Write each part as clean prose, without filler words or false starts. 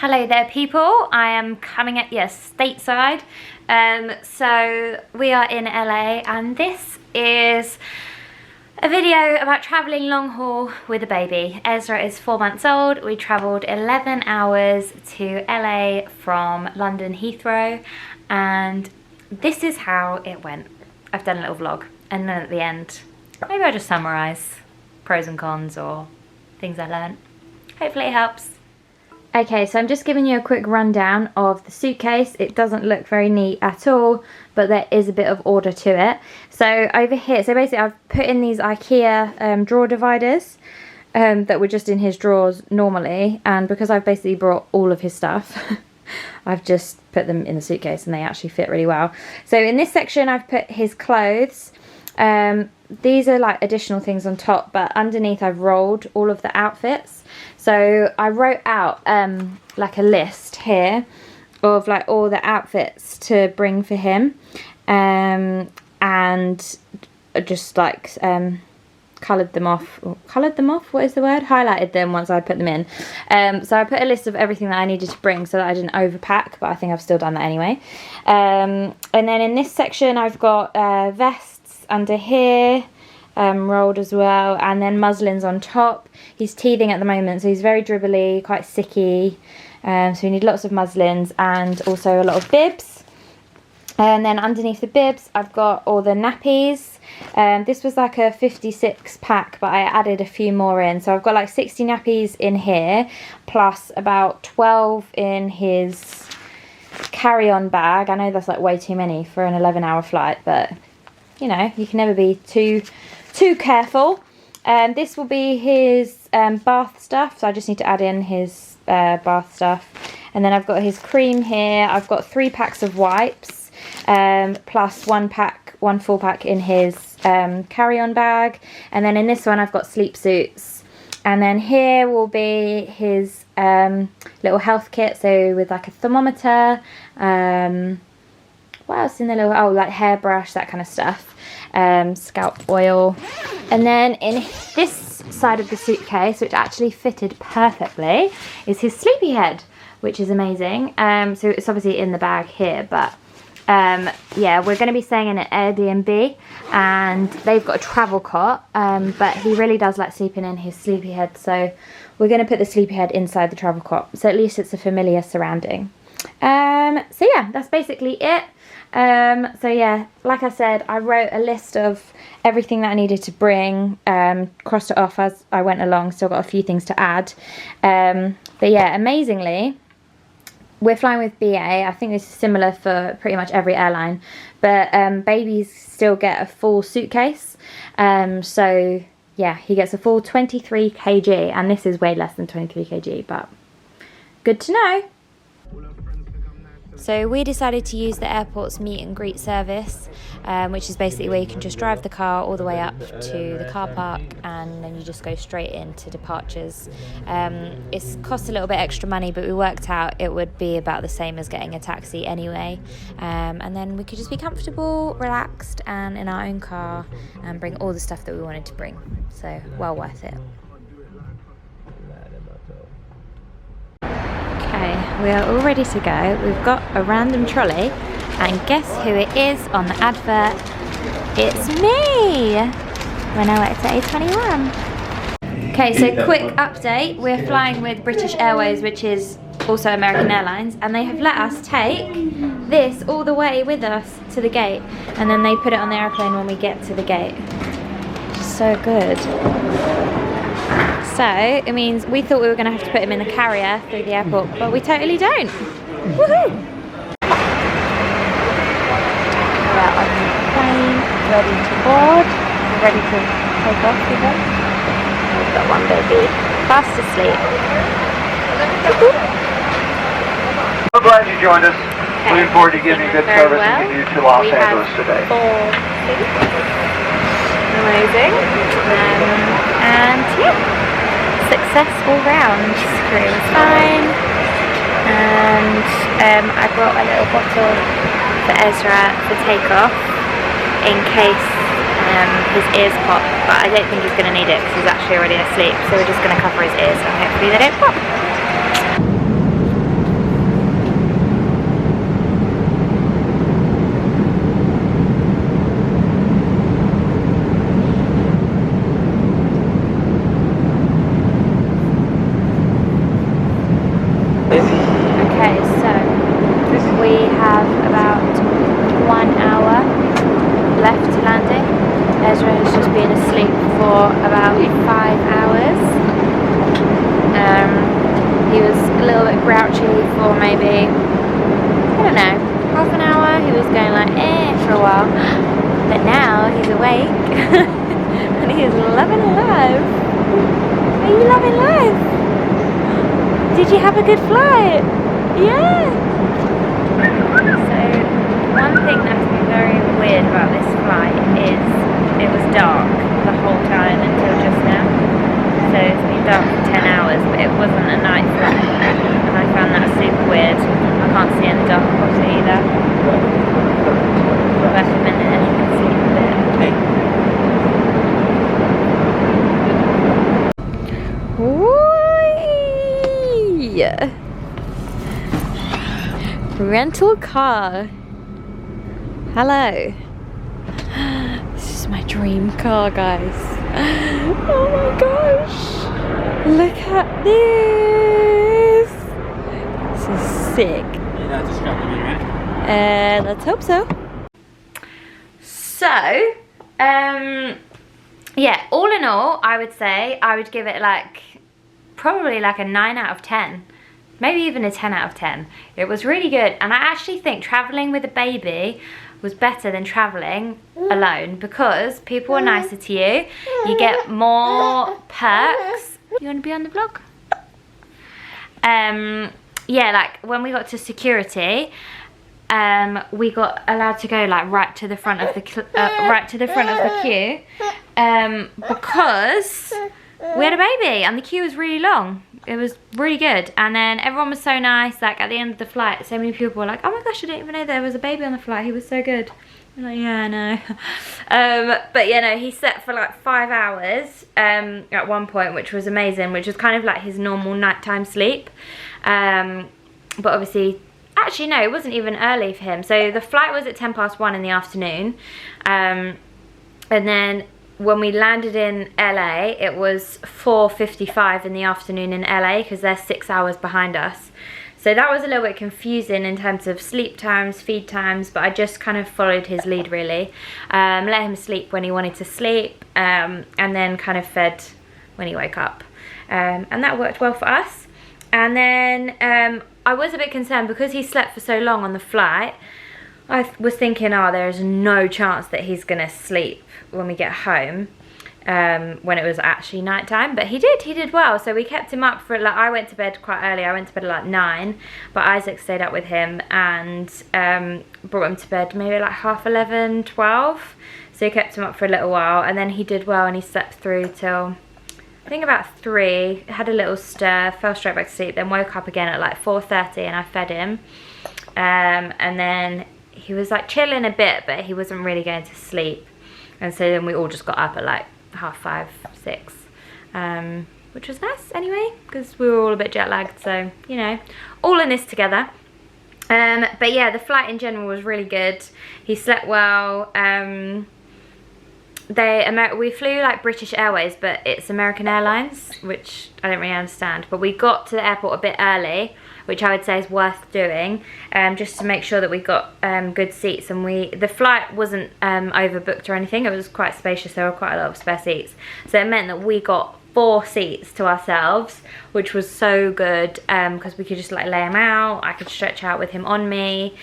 Hello there people, I am coming at you stateside. So we are in LA and this is a video about travelling long haul with a baby. Ezra is 4 months old. We travelled 11 hours to LA from London Heathrow and this is how it went. I've done a little vlog and then at the end maybe I'll just summarise pros and cons or things I learned. Hopefully it helps. Okay, so I'm just giving you a quick rundown of the suitcase. It doesn't look very neat at all, but there is a bit of order to it. So over here, so basically I've put in these IKEA drawer dividers that were just in his drawers normally, and because I've basically brought all of his stuff, I've just put them in the suitcase and they actually fit really well. So in this section I've put his clothes. These are like additional things on top, but underneath I've rolled all of the outfits. So I wrote out like a list here of like all the outfits to bring for him, and just like coloured them off, what is the word? Highlighted them once I put them in. So I put a list of everything that I needed to bring so that I didn't overpack, but I think I've still done that anyway. And then in this section I've got vests under here, rolled as well, and then muslins on top. He's teething at the moment, so he's very dribbly, quite sicky, so we need lots of muslins and also a lot of bibs. And then underneath the bibs I've got all the nappies. This was like a 56 pack, but I added a few more in, so I've got like 60 nappies in here plus about 12 in his carry-on bag. I know that's like way too many for an 11-hour flight, but you know, you can never be too careful. This will be his bath stuff, so I just need to add in his bath stuff. And then I've got his cream here. I've got 3 packs of wipes, plus one full pack in his carry-on bag. And then in this one I've got sleep suits. And then here will be his little health kit, so with like a thermometer, what else in the little, oh, like hairbrush, that kind of stuff, scalp oil. And then in this side of the suitcase, which actually fitted perfectly, is his sleepy head, which is amazing. So it's obviously in the bag here, but yeah, we're going to be staying in an Airbnb and they've got a travel cot, but he really does like sleeping in his sleepy head, so we're going to put the sleepy head inside the travel cot, so at least it's a familiar surrounding. So yeah, that's basically it. So yeah, like I said, I wrote a list of everything that I needed to bring, crossed it off as I went along, still got a few things to add. But yeah, amazingly, we're flying with BA. I think this is similar for pretty much every airline, but babies still get a full suitcase. So yeah, he gets a full 23 kg, and this is way less than 23 kg, but good to know. So we decided to use the airport's meet and greet service, which is basically where you can just drive the car all the way up to the car park and then you just go straight into departures. It's cost a little bit extra money, but we worked out it would be about the same as getting a taxi anyway. And then we could just be comfortable, relaxed, and in our own car and bring all the stuff that we wanted to bring. So well worth it. Okay, we are all ready to go. We've got a random trolley, and guess who it is on the advert? It's me! When I worked at A21. Okay, so quick update. We're flying with British Airways, which is also American Airlines, and they have let us take this all the way with us to the gate, and then they put it on the airplane when we get to the gate. So good. So it means we thought we were going to have to put him in the carrier through the airport, but we totally don't. Woohoo! We're on the plane, ready to board, ready to take off with him. We've got one baby fast asleep. So glad you joined us. Okay. Looking forward to giving you good service and getting you to Los Angeles today. 4 seats. Amazing. And yeah. Success all round. Crew was fine, and I brought a little bottle for Ezra for takeoff in case his ears pop, but I don't think he's going to need it because he's actually already asleep, so we're just going to cover his ears and hopefully they don't pop. Okay, so we have about 1 hour left to landing. Ezra has just been asleep for about 5 hours. He was a little bit grouchy for maybe, I don't know, half an hour. He was going like for a while, but now he's awake and he is loving life. Are you loving life? Did you have a good flight? Yeah. So one thing that's been very weird about this flight is it was dark the whole time until just now. So it's been dark for 10 hours, but it wasn't a night flight, and I found that super weird. I can't see in the dark obviously either. Back a minute and you can see a bit. Whee! Rental car. Hello. This is my dream car, guys. Oh my gosh. Look at this. This is sick. Let's hope so. So, yeah, all in all, I would say I would give it like, probably like a 9 out of 10. Maybe even a 10 out of 10. It was really good, and I actually think traveling with a baby was better than traveling alone because people are nicer to you. You get more perks. You want to be on the vlog? Yeah, like when we got to security, we got allowed to go like right to the front of the queue, because we had a baby and the queue was really long. It was really good, and then everyone was so nice. Like at the end of the flight, so many people were like, "Oh my gosh, I didn't even know there was a baby on the flight. He was so good." I'm like, "Yeah, I know." But you know, he slept for like 5 hours at one point, which was amazing. Which was kind of like his normal nighttime sleep. But obviously, actually no, it wasn't even early for him. So the flight was at 1:10 in the afternoon, and then when we landed in LA, it was 4:55 in the afternoon in LA because they're 6 hours behind us. So that was a little bit confusing in terms of sleep times, feed times, but I just kind of followed his lead really. Let him sleep when he wanted to sleep, and then kind of fed when he woke up. And that worked well for us. And then I was a bit concerned because he slept for so long on the flight. I was thinking, oh, there's no chance that he's gonna sleep when we get home, when it was actually nighttime, but he did well. So we kept him up for, like, I went to bed quite early. I went to bed at like 9, but Isaac stayed up with him and brought him to bed maybe like 11:30, 12. So he kept him up for a little while, and then he did well and he slept through till I think about 3, had a little stir, fell straight back to sleep, then woke up again at like 4:30 and I fed him, and then he was like chilling a bit, but he wasn't really going to sleep. And so then we all just got up at like 5:30, 6, which was nice anyway, because we were all a bit jet lagged, so, you know, all in this together. But yeah, the flight in general was really good. He slept well. We flew like British Airways, but it's American Airlines, which I don't really understand. But we got to the airport a bit early, which I would say is worth doing, just to make sure that we got good seats. And the flight wasn't overbooked or anything. It was quite spacious. There were quite a lot of spare seats, so it meant that we got 4 seats to ourselves, which was so good, because we could just like lay him out. I could stretch out with him on me.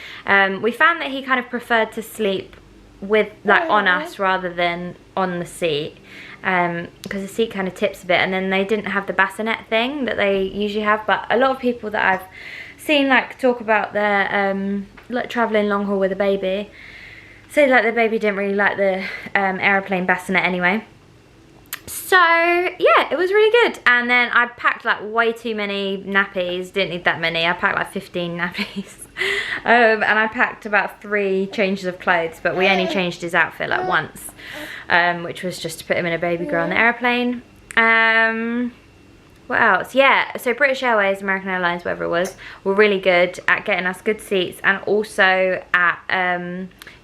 We found that he kind of preferred to sleep with like on us rather than on the seat, because the seat kind of tips a bit, and then they didn't have the bassinet thing that they usually have. But a lot of people that I've seen like talk about their like traveling long haul with a baby say like the baby didn't really like the aeroplane bassinet anyway. So yeah, it was really good. And then I packed like way too many nappies. Didn't need that many. I packed like 15 nappies. And I packed about 3 changes of clothes, but we only changed his outfit like once, which was just to put him in a baby girl on the airplane. What else? Yeah, so British Airways, American Airlines, whatever it was, were really good at getting us good seats, and also at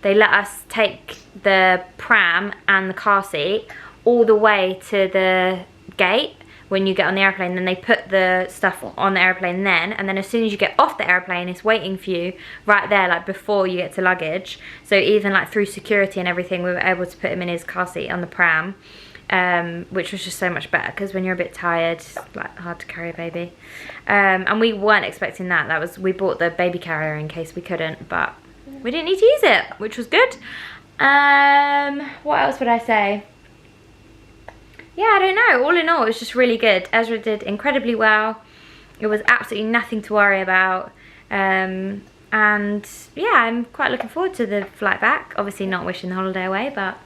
they let us take the pram and the car seat all the way to the gate, when you get on the airplane. Then they put the stuff on the airplane then, and then as soon as you get off the airplane, it's waiting for you right there, like before you get to luggage. So even like through security and everything, we were able to put him in his car seat on the pram, which was just so much better, because when you're a bit tired, it's like hard to carry a baby. And we weren't expecting that. We bought the baby carrier in case we couldn't, but we didn't need to use it, which was good. What else would I say? Yeah, I don't know. All in all, it was just really good. Ezra did incredibly well. It was absolutely nothing to worry about. And yeah, I'm quite looking forward to the flight back. Obviously not wishing the holiday away, but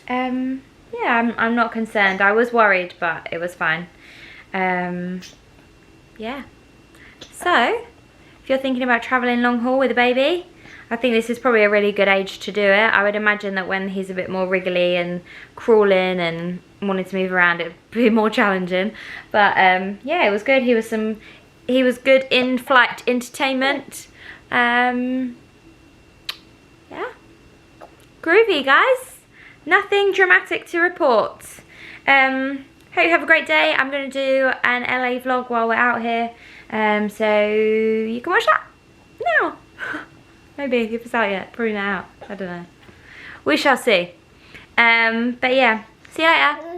yeah, I'm not concerned. I was worried, but it was fine. Yeah. So, if you're thinking about travelling long haul with a baby, I think this is probably a really good age to do it. I would imagine that when he's a bit more wriggly and crawling and wanting to move around, it'd be more challenging. But yeah, it was good. He was good in-flight entertainment. Yeah. Groovy, guys. Nothing dramatic to report. Hope you have a great day. I'm going to do an LA vlog while we're out here. So you can watch that now. Maybe if it's out yet. Probably not out. I don't know. We shall see. But yeah, see you later.